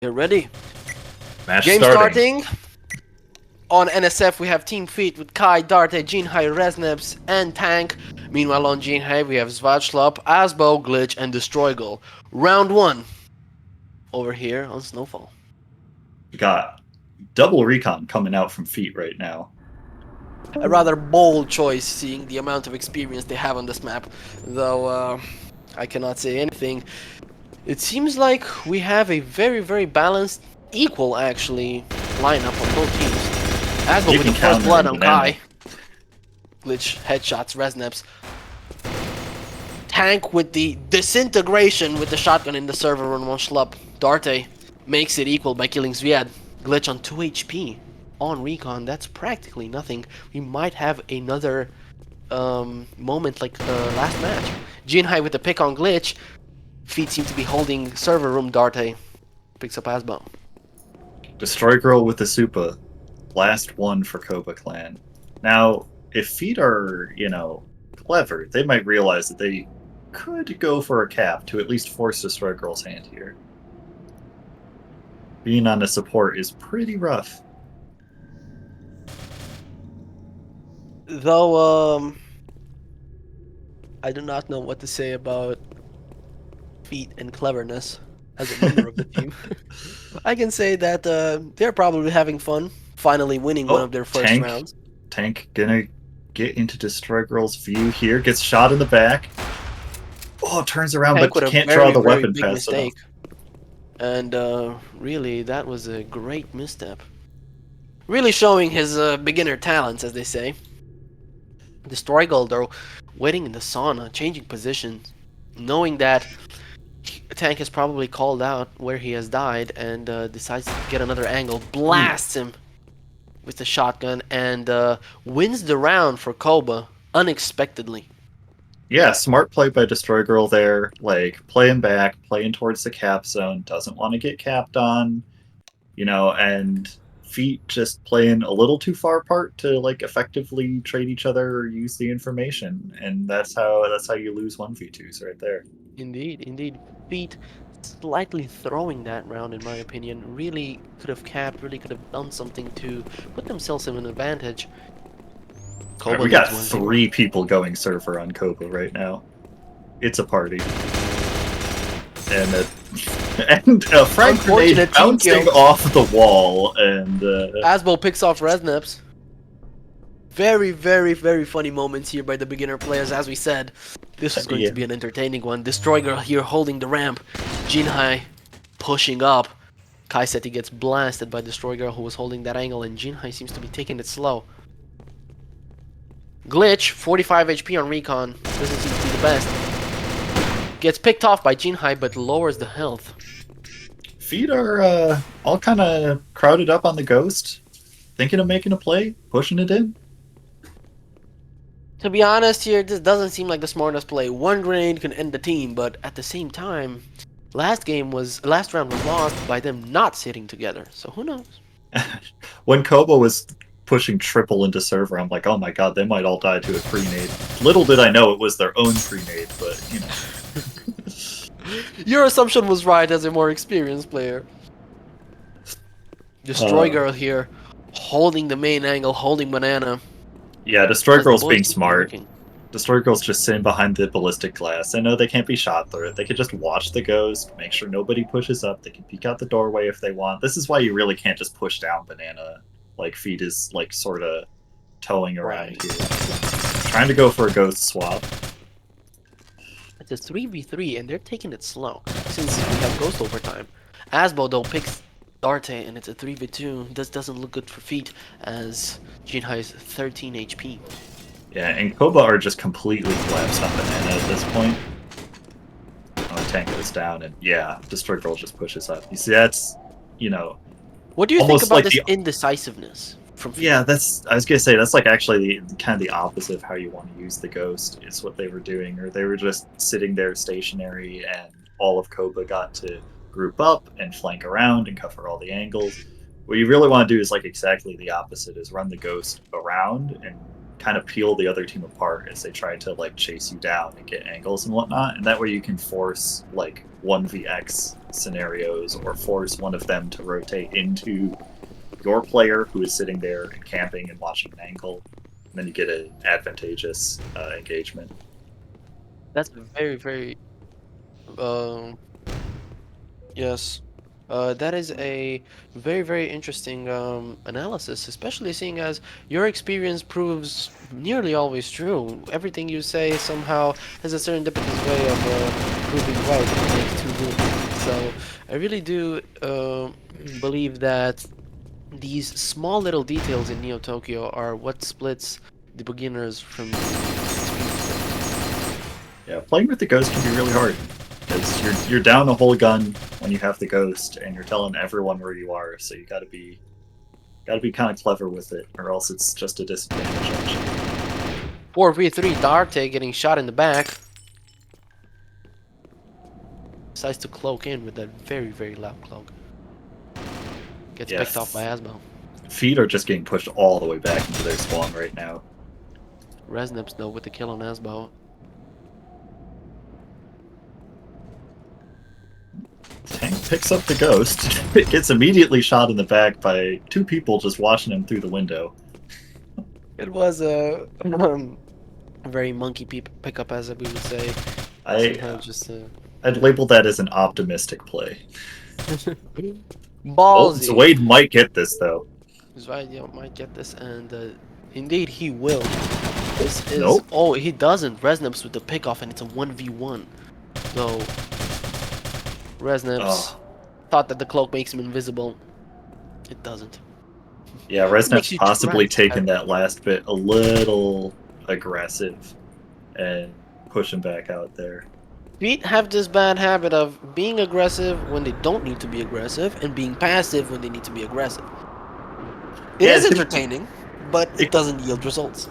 Get ready. Match Game starting. starting. On NSF, we have Team Feet with Kai, Darte, Jinhai, Resneps, and Tank. Meanwhile, on Jinhai, we have Zvachlop, Asbo, Glitch, and Destroygle. Round 1. Over here on Snowfall. We got double recon coming out from Feet right now. A rather bold choice, seeing the amount of experience they have on this map. Though, I cannot say anything. It seems like we have a very balanced, equal actually, lineup on both teams. Asbo You with can the first counter blood in on Banana. Kai. Glitch, headshots, Resneps. Tank with the disintegration with the shotgun in the server on one schlup. Darte makes it equal by killing Zviad. Glitch on 2 HP. On recon, that's practically nothing. We might have another moment like last match. Jinhai with the pick on Glitch. Feet seem to be holding server room. Darte picks up Asbo. Destroy Girl with the Supa. Last one for KOBA Clan. Now, if Feet are, clever, they might realize that they could go for a cap to at least force Destroy Girl's hand here. Being on the support is pretty rough. Though, I do not know what to say about Feet and cleverness as a member of the team. I can say that they're probably having fun, finally winning one Oh, of their first Tank. rounds. Tank gonna get into Destroy Girl's view here. Gets shot in the back. Oh, turns around, Tank but with a can't draw the very weapon big fast enough. mistake. And really, that was a great misstep. Really showing his beginner talents, as they say. Destroy Gold, though, waiting in the sauna, changing positions, knowing that Tank has probably called out where he has died and decides to get another angle, blasts him with the shotgun, and wins the round for KOBA unexpectedly. Yeah, smart play by Destroy Girl there. Like, playing back, playing towards the cap zone, doesn't want to get capped on, and Feet just playing a little too far apart to like effectively trade each other or use the information, and that's how you lose 1v2s right there. Indeed. Feet slightly throwing that round, in my opinion. Really could have capped, really could have done something to put themselves in an advantage. All right, KOBA we leads got 1-0. 3 people going server on KOBA right now. It's a party. And a, and a frag grenade Unfortunate team bouncing kill. off the wall, and Asbo picks off Resneps. Very funny moments here by the beginner players. As we said, this is going yeah. to be an entertaining one. Destroy Girl here holding the ramp. Jinhai pushing up. Kai said he gets blasted by Destroy Girl, who was holding that angle, and Jinhai seems to be taking it slow. Glitch, 45 HP on recon. Doesn't seem to be the best. Gets picked off by Jinhai, but lowers the health. Feet are all kind of crowded up on the ghost, thinking of making a play, pushing it in. To be honest here, this doesn't seem like the smartest play. One grenade can end the team, but at the same time, last round was lost by them not sitting together. So who knows? When KOBA was pushing triple into server, I'm like, oh my god, they might all die to a pre-nade. Little did I know it was their own pre-nade, but Your assumption was right as a more experienced player. Destroy Girl here, holding the main angle, holding Banana. Yeah, Destroy As the Girl's boys being seem to be smart. looking. Destroy Girl's just sitting behind the ballistic glass. I know they can't be shot through it. They could just watch the ghost, make sure nobody pushes up. They can peek out the doorway if they want. This is why you really can't just push down Banana. Like, Feet is, like, sort of towing around Right. here. Trying to go for a ghost swap. It's a 3v3 and they're taking it slow since we have Ghost overtime. Asbo though picks Darte and it's a 3v2. This doesn't look good for Feet as Jinhai is 13 HP. Yeah, and KOBA are just completely collapsed on Banana at this point. Tank goes down, and yeah, Destroy Girl just pushes up. You see, that's, What do you think almost about like this the... indecisiveness from Feet? Yeah, I was gonna say, that's like actually kind of the opposite of how you want to use the Ghost, is what they were doing. Or they were just sitting there stationary, and all of KOBA got to group up and flank around and cover all the angles. What you really want to do is like exactly the opposite, is run the Ghost around and kind of peel the other team apart as they try to like chase you down and get angles and whatnot, and that way you can force like 1vx scenarios or force one of them to rotate into your player who is sitting there and camping and watching an angle, and then you get an advantageous engagement. That's very, very um yes. That is a very, very interesting analysis, especially seeing as your experience proves nearly always true. Everything you say somehow has a serendipitous way of proving right if it takes two moves. So I really do believe that these small little details in Neotokyo are what splits the beginners from the experienced. Yeah, playing with the ghost can be really hard because you're down a whole gun when you have the ghost, and you're telling everyone where you are. So you gotta be kind of clever with it, or else it's just a disadvantage. Actually. 4v3 Darte getting shot in the back. Decides to cloak in with that very, very loud cloak. Gets picked off by Asmo. Feet are just getting pushed all the way back into their spawn right now. Resnips though with the kill on Asmo. Tank picks up the ghost. It gets immediately shot in the back by two people just watching him through the window. It was a very monkey pickup, as we would say. I'd label that as an optimistic play. Ballsy. Wade might get this though. Zwade might get this, and indeed he will. This is Nope. Oh, he doesn't. Resnips with the pickoff, and it's a 1v1. So Resnips thought that the cloak makes him invisible. It doesn't. Yeah, Resnip's possibly taken that last bit a little aggressive and pushing back out there. Feet have this bad habit of being aggressive when they don't need to be aggressive and being passive when they need to be aggressive. It is entertaining, but it doesn't yield results.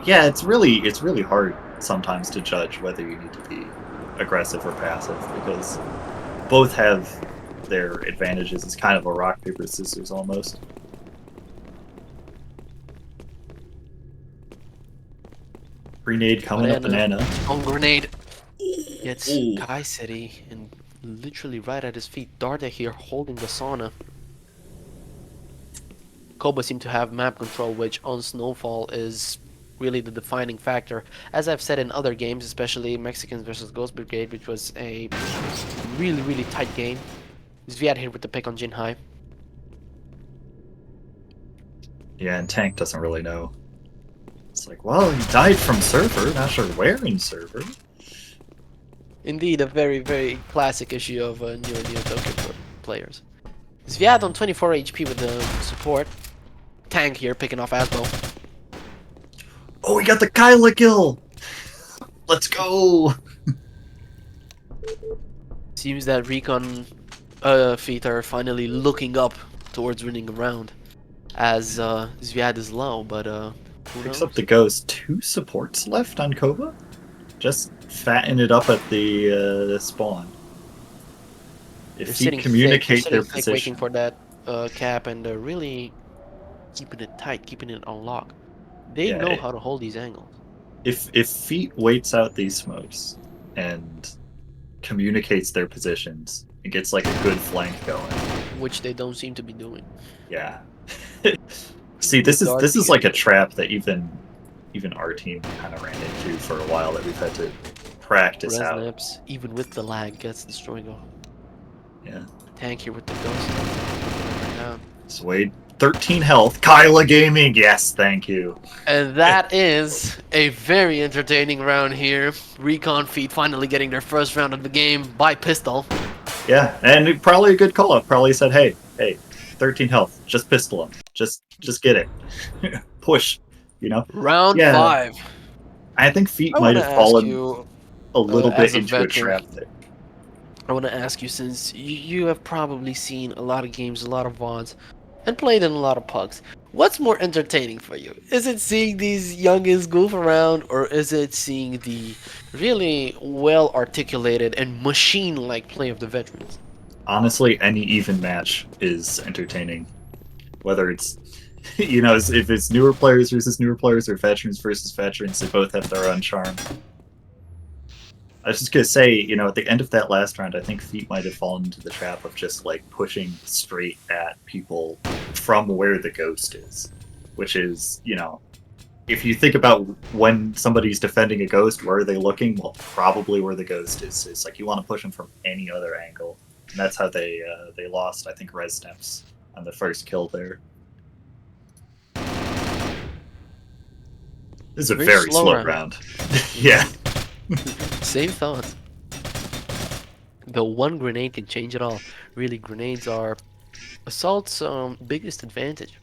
Yeah, it's really hard sometimes to judge whether you need to be aggressive or passive because both have their advantages. It's kind of a rock, paper, scissors almost. Grenade coming up banana. On grenade. Gets Kai City and literally right at his feet. Darda here holding the sauna. KOBA seem to have map control, which on Snowfall is really the defining factor. As I've said in other games, especially Mexicans versus Ghost Brigade, which was a really, really tight game. Zviad here with the pick on Jinhai. Yeah, and Tank doesn't really know. It's like, well, he died from server, not sure where in server. Indeed, a very, very classic issue of Neotokyo players. Zviad on 24 HP with the support. Tank here picking off Asbo. Oh, we got the Kyla kill! Let's go! Seems that Recon feet are finally looking up towards winning a round. As Zviad is low, but who Picks knows? up the ghost. 2 supports left on KOBA? Just fatten it up at the spawn. If he communicate their position, waiting for that cap and really keeping it tight, keeping it on lock. They know how to hold these angles. If Feet waits out these smokes and communicates their positions, it gets like a good flank going, which they don't seem to be doing. Yeah. See, this is like a trap that even our team kind of ran into for a while that we've had to practice out. Even with the lag, gets destroyed. Yeah. Tank here with the ghost. Swade, 13 health. Kyla Gaming, yes, thank you. And that is a very entertaining round here. Recon Feet finally getting their first round of the game by pistol. Yeah, and probably a good call up. Probably said, hey, 13 health, just pistol him. Just get it. Push, you know? Round 5. I think Feet might have fallen a little bit into a trap there. I want to ask you, since you have probably seen a lot of games, a lot of VODs, and played in a lot of pugs, what's more entertaining for you? Is it seeing these youngins goof around, or is it seeing the really well-articulated and machine-like play of the veterans? Honestly, any even match is entertaining. Whether it's You know, if it's newer players versus newer players or veterans versus veterans, they both have their own charm. I was just gonna say, you know, at the end of that last round, I think Feet might have fallen into the trap of just like pushing straight at people from where the ghost is, which is, you know, if you think about when somebody's defending a ghost, where are they looking? Well, probably where the ghost is. It's like you want to push them from any other angle, and that's how they lost. I think Resneps on the first kill there. This is a Very very slow slow round. round. Yeah. Same thoughts. The one grenade can change it all. Really, grenades are Assault's biggest advantage.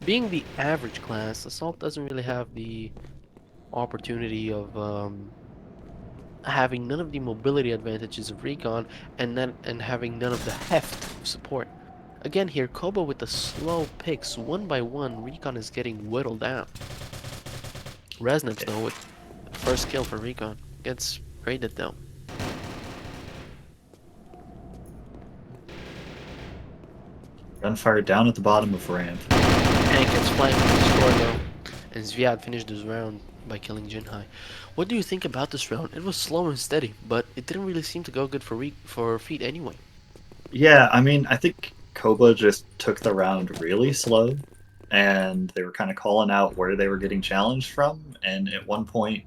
Being the average class, Assault doesn't really have the opportunity of having none of the mobility advantages of Recon and having none of the heft of support. Again here, KOBA with the slow picks, one by one, Recon is getting whittled down. Resnips though with the first kill for Recon gets raided though. Gunfire down at the bottom of ramp. Tank gets flanked with Destroy though, and Zviad finished his round by killing Jinhai. What do you think about this round? It was slow and steady, but it didn't really seem to go good for Feet anyway. Yeah, I mean, I think KOBA just took the round really slow, and they were kind of calling out where they were getting challenged from. And at one point,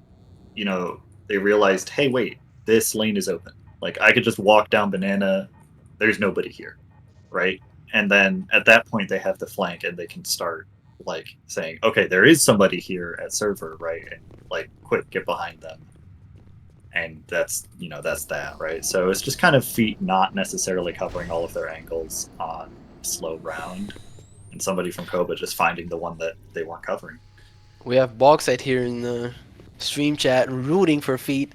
you know, they realized, hey, wait, this lane is open. Like, I could just walk down Banana. There's nobody here, right? And then at that point, they have the flank, and they can start like saying, okay, there is somebody here at server, right? And like, quick, get behind them. And that's, you know, that's that, right? So it's just kind of Feet not necessarily covering all of their angles on slow round, and somebody from KOBA just finding the one that they weren't covering. We have Bauxite here in the stream chat rooting for Feet,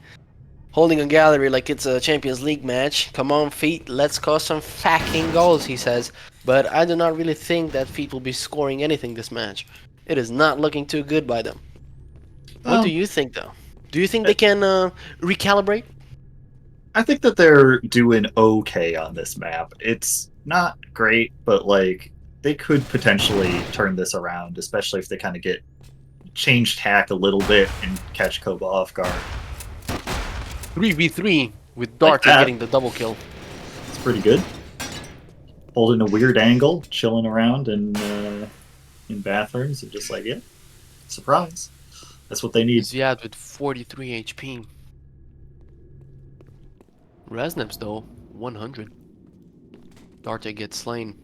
holding a gallery like it's a Champions League match. Come on, Feet, let's score some fucking goals, he says. But I do not really think that Feet will be scoring anything this match. It is not looking too good by them. What do Um, you think, though? Do you think they can recalibrate? I think that they're doing okay on this map. It's not great, but like they could potentially turn this around, especially if they kind of get change tack a little bit and catch KOBA off guard. 3v3 with Like Dart that, getting the double kill. it's pretty good. Holding a weird angle, chilling around in bathrooms, and just like, yeah, surprise. That's what they need. Ziad with 43 HP. Resnips though, 100. Darte gets slain.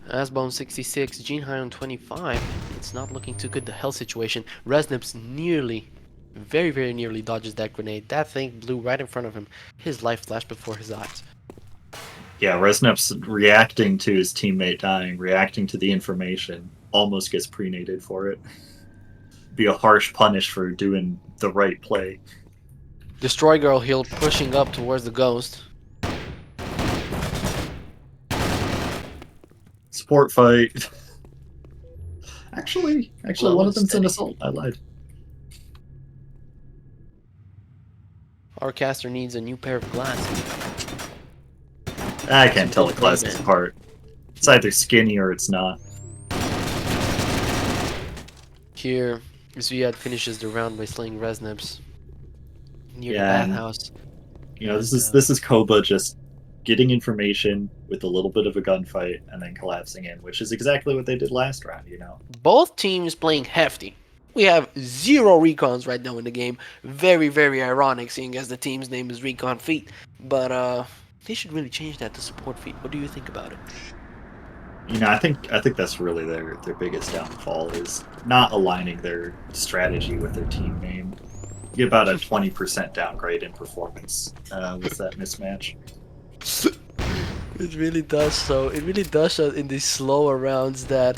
Asbone 66, Gene High on 25. It's not looking too good, the health situation. Resnips nearly, very, very nearly dodges that grenade. That thing blew right in front of him. His life flashed before his eyes. Yeah, Resnep's reacting to his teammate dying, reacting to the information, almost gets prenated for it. Be a harsh punish for doing the right play. Destroy Girl healed, pushing up towards the ghost. Support fight. Actually, Slow one and of them's an steady. assault. I lied. Our caster needs a new pair of glasses. I can't tell the classes apart. It's either skinny or it's not. Here, Zviad finishes the round by slaying Resnips near the Yeah, and bathhouse. you know, And, this is KOBA just getting information with a little bit of a gunfight and then collapsing in, which is exactly what they did last round, you know. both teams playing hefty. We have 0 recons right now in the game. Very, very ironic, seeing as the team's name is Recon Feet. But they should really change that to support Feet. What do you think about it? You know, I think that's really their biggest downfall is not aligning their strategy with their team name. You get about a 20% downgrade in performance with that mismatch. It really does so. It really does so in these slower rounds that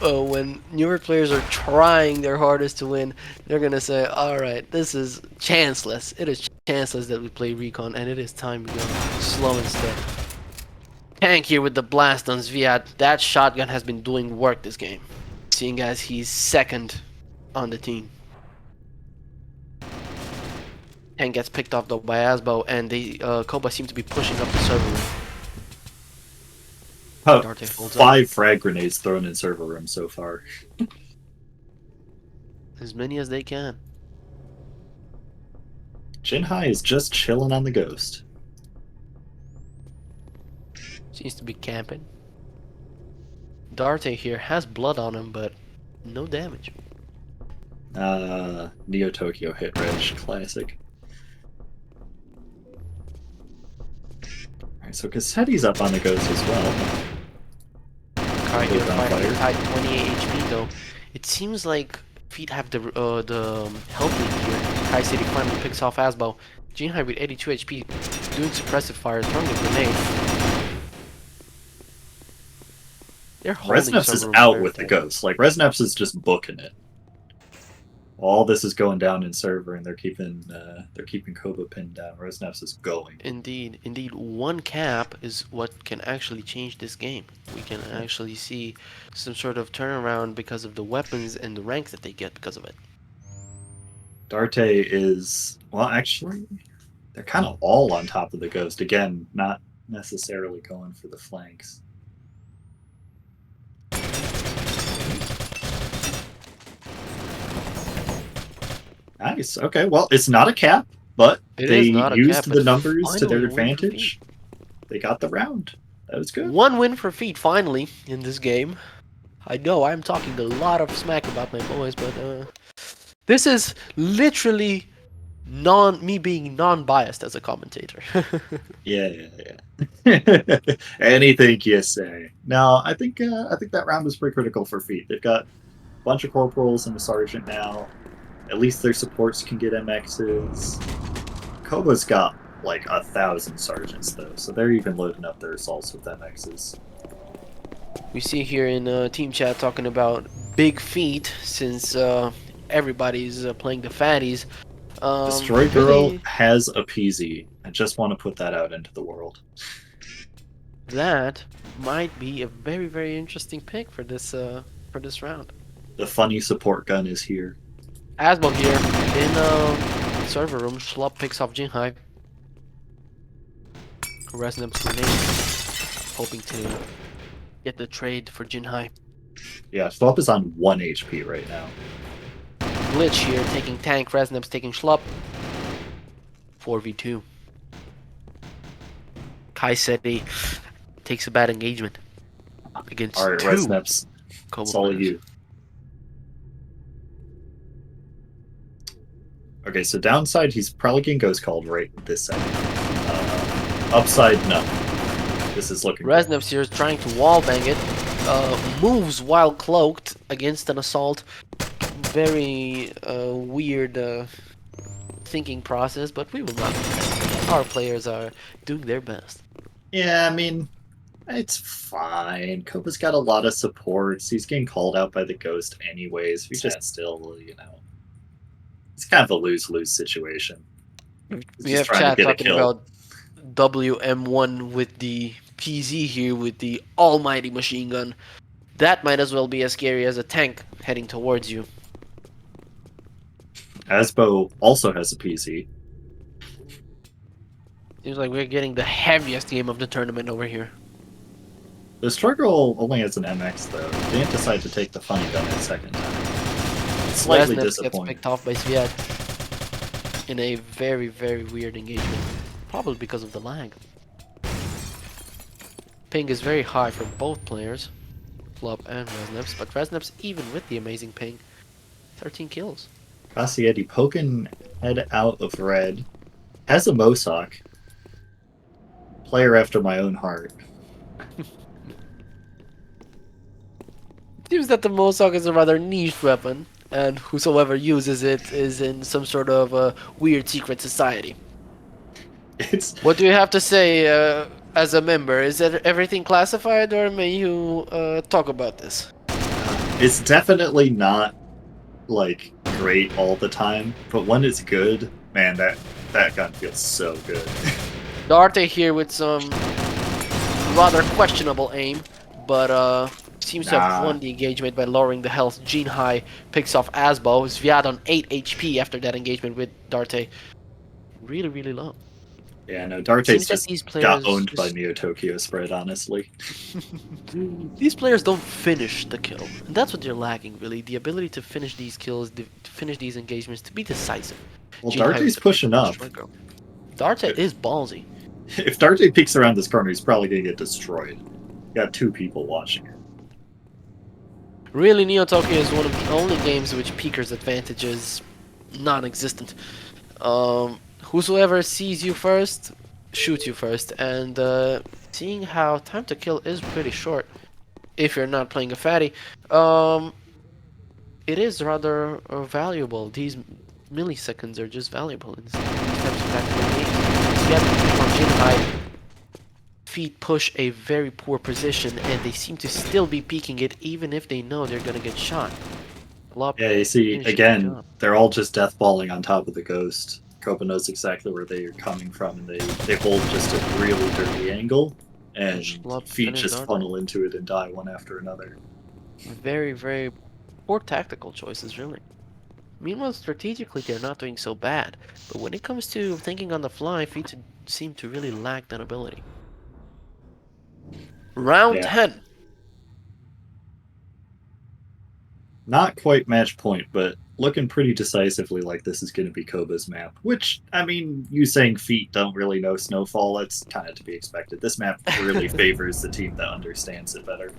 when newer players are trying their hardest to win, they're gonna say, "Alright, this is chanceless. It is chanceless that we play Recon, and it is time to go slow and steady." Tank here with the blast on Zviad. That shotgun has been doing work this game, seeing as he's second on the team. Tank gets picked off though by Asbo, and the KOBA seem to be pushing up the server. About Darte holds up. 5 frag grenades thrown in server room so far. As many as they can. Jinhai is just chilling on the ghost. Seems to be camping. Darte here has blood on him, but no damage. Neotokyo hit reg, classic. Alright, so Cassetti's up on the ghost as well. Kai here fighting tight 28 HP though. It seems like Feet have the health lead here. Kai City finally picks off Asbo. Jinhai with 82 HP doing suppressive fire, throwing a grenade. They're holding Resneps is server out very with the tight. ghost. Like, Resneps is just booking it. All this is going down in server, and they're keeping KOBA pinned down. Resneps is going. Indeed, indeed. One cap is what can actually change this game. We can actually see some sort of turnaround because of the weapons and the rank that they get because of it. Darte is, well, actually, they're kind of all on top of the ghost. Again, not necessarily going for the flanks. Nice. Okay, well, it's not a cap, but It they is not a cap, used but the numbers to their finally a win for Feet. advantage. They got the round. That was good. One win for Feet finally in this game. I know I'm talking a lot of smack about my boys, but this is literally me being non-biased as a commentator. Yeah. Anything you say. No, I think that round was pretty critical for Feet. They've got a bunch of corporals and a sergeant now. At least their supports can get MXs. KOBA's got like 1,000 sergeants though, so they're even loading up their assaults with MXs. We see here in team chat talking about big feet since everybody's playing the fatties. Destroy Girl Really, has a PZ. I just want to put that out into the world. that might be a very, very interesting pick for this round. The funny support gun is here. Asbo here in server room. Schlop picks off Jinhai. Resnip's grenade, hoping to get the trade for Jinhai. Yeah, Swap is on 1 HP right now. Glitch here taking tank. Resnip's taking Schlop. 4v2. Kai Seti takes a bad engagement against Alright, two Resneps. KOBA It's all players. you. Okay, so downside, he's probably getting Ghost Called right this second. Upside, no. This is looking good. Resnev's here is trying to wallbang it. Moves while cloaked against an assault. Very weird thinking process, but we will not. Our players are doing their best. Yeah, I mean, it's fine. KOBA's got a lot of supports. He's getting called out by the Ghost anyways. We just still, it's kind of a lose-lose situation. We have chat talking about WM1 with the PZ here with the almighty machine gun. That might as well be as scary as a tank heading towards you. Asbo also has a PC. Seems like we're getting the heaviest game of the tournament over here. The struggle only has an MX though. They didn't decide to take the funny gun that second time. Slightly Resnevs gets disappointing. picked off by Sviat in a very, very weird engagement. Probably because of the lag. Ping is very high for both players, Flop and Resnevs, but Resnevs, even with the amazing ping, 13 kills. Cassietti poking head out of red. Has a Mosok. Player after my own heart. Seems that the Mosok is a rather niche weapon, and whosoever uses it is in some sort of weird secret society. It's What do you have to say as a member? Is everything classified, or may you talk about this? it's definitely not like great all the time, but when it's good, man, that gun feels so good. Darte here with some rather questionable aim, but seems to have won the engagement by lowering the health. Jinhai picks off Asbo. Sviat on 8 HP after that engagement with Darte. Really, really low. Yeah, no, It Darte's seems that just these got players owned by just Neotokyo spread, honestly. these players don't finish the kill, and that's what they're lacking really. The ability to finish these kills, to finish these engagements, to be decisive. Well, Jinhai with Darte's the pick pushing up on up. Striker. Darte is ballsy. If Darte peeks around this corner, he's probably gonna get destroyed. Got two people watching it. Really, Neotokyo is one of the only games in which Peeker's advantage is non-existent. Whosoever sees you first, shoots you first, and seeing how time to kill is pretty short, if you're not playing a fatty, it is rather valuable. These milliseconds are just valuable in these types of tactical games. So you have to pick on Jinhai. Feet push a very poor position, and they seem to still be peeking it, even if they know they're gonna get shot. Lop Yeah, you see, finishing the again, job. they're all just death balling on top of the ghost. KOBA knows exactly where they are coming from, and they hold just a really dirty angle, And and Schlop feet finished just Dante. funnel into it and die one after another. Very, very poor tactical choices, really. Meanwhile, strategically, they're not doing so bad. But when it comes to thinking on the fly, Feet seem to really lack that ability. Round Yeah, 10. not quite match point, but looking pretty decisively like this is going to be KOBA's map. Which, I mean, you saying feet don't really know Snowfall, that's kind of to be expected. This map really favors the team that understands it better.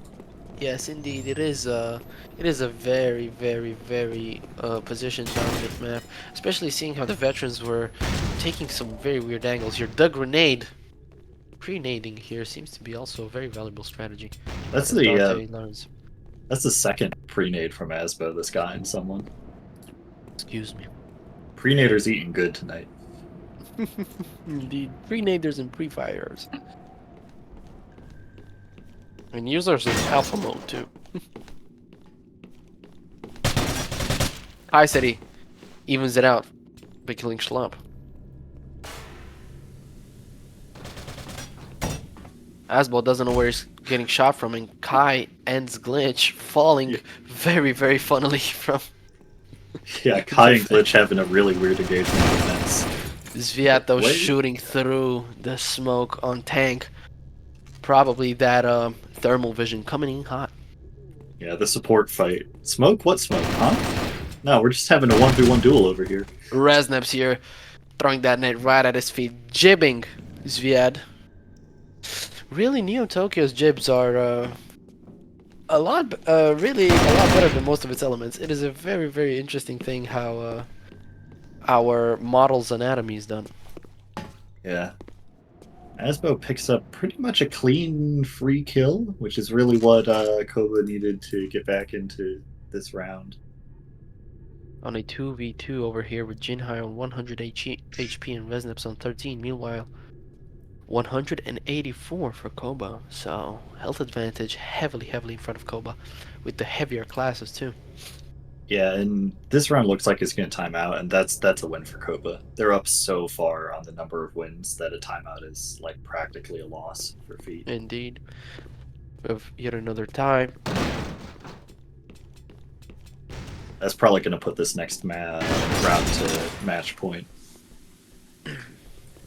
Yes, indeed, it is. It is a very, very, very position-dominant map. Especially seeing how the veterans were taking some very weird angles here. The grenade, pre-nading here seems to be also a very valuable strategy That's as the Darte learns. that's the second pre-nade from Asbo this guy and someone. Excuse me. Pre-nader's eating good tonight. Indeed, pre-naders and pre-fires. And users in alpha mode too. Hi, City evens it out by killing Schlump. Asbo doesn't know where he's getting shot from, and Kai ends Glitch, falling Yeah, very, very funnily from yeah, Kai and Glitch having a really weird engagement defense. Zviat, though, Wait, shooting through the smoke on tank. Probably that thermal vision coming in hot. yeah, the support fight. Smoke? What smoke? Huh? No, we're just having a 1v1 duel over here. Reznev's here, throwing that net right at his feet, jibbing Zviad. Really, Neotokyo's jibs are really a lot better than most of its elements. It is a very, very interesting thing how our model's anatomy is done. Yeah. Asbo picks up pretty much a clean free kill, which is really what KOBA needed to get back into this round. On a 2v2 over here with Jinhai on 100 HP and Resnips on 13. Meanwhile, 184 for KOBA. So, health advantage heavily, heavily in front of KOBA with the heavier classes too. Yeah, and this round looks like it's going to time out, and that's a win for KOBA. They're up so far on the number of wins that a timeout is like practically a loss for Feet. Indeed. We have yet another tie. That's probably going to put this next round to match point.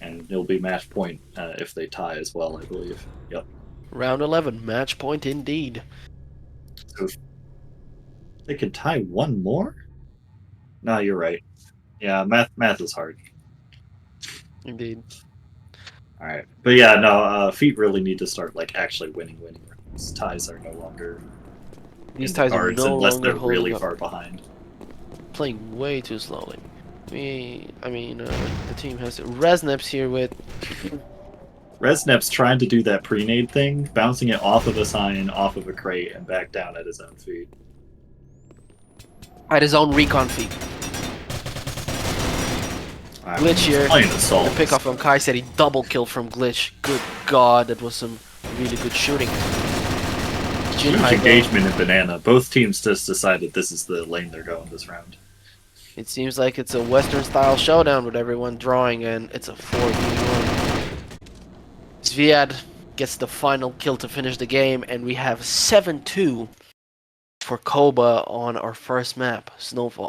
And it'll be match point if they tie as well, I believe. Yep. Round 11, match point indeed. So if they could tie one more? No, you're right. Yeah, math is hard. Indeed. All right, but yeah, no, Feet really need to start like actually winning rounds. Ties are no longer These in the ties are cards no unless longer they're really holding up. far behind. Playing way too slowly. The team has Resnips here with Resnep's trying to do that pre-nade thing, bouncing it off of a sign, off of a crate, and back down at his own feet. at his own recon feet. Glitch here. The pick off from Kai said he double kill from Glitch. Good god, that was some really good shooting. Huge engagement in Banana. Both teams just decided this is the lane they're going this round. It seems like it's a Western style showdown with everyone drawing, and it's a 4v1. Zviad gets the final kill to finish the game, and we have 7-2 for KOBA on our first map, Snowfall.